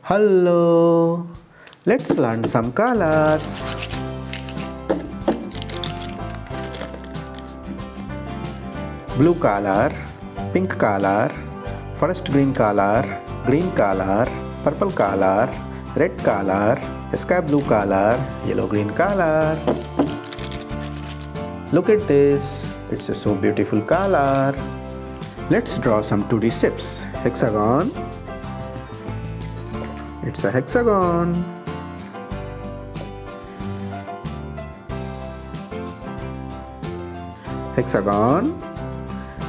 Hello, let's learn some colors. Blue color, pink color, forest green color, purple color, red color, sky blue color, yellow green color. Look at this, it's a so beautiful color. Let's draw some 2D shapes. Hexagon. It's a hexagon. Hexagon.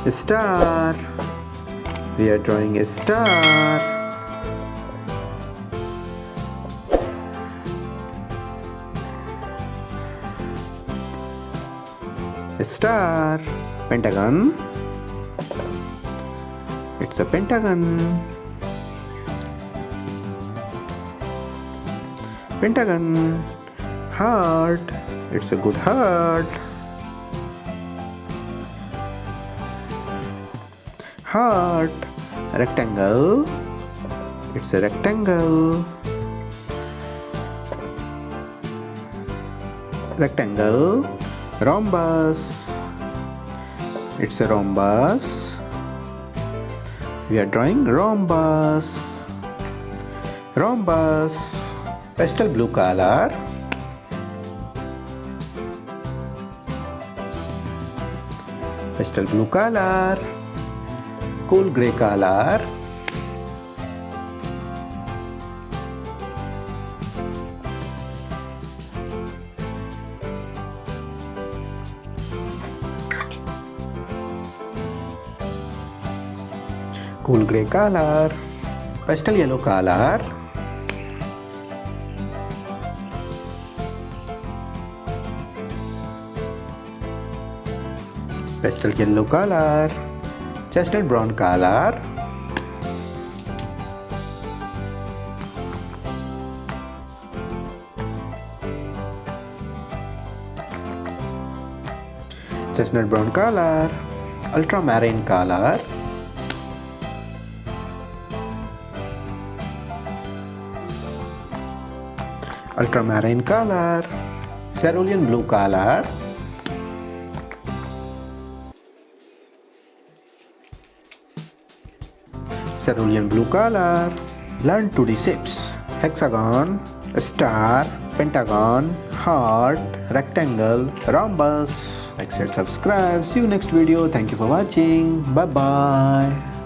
A star. We are drawing a star. A star. Pentagon. It's a pentagon. Pentagon. Heart. It's a good heart. Heart. Rectangle. It's a rectangle. Rectangle. Rhombus. It's a rhombus. We are drawing rhombus. Rhombus. Pastel blue color. Pastel blue color. Cool gray color. Cool gray color. Pastel yellow color. Pastel yellow color. Chestnut brown color. Chestnut brown color. Ultramarine color. Ultramarine color. Cerulean blue color. Cerulean blue color. Learn 2D shapes. Hexagon, star, pentagon, heart, rectangle, rhombus. Like, share, subscribe. See you next video. Thank you for watching. Bye bye.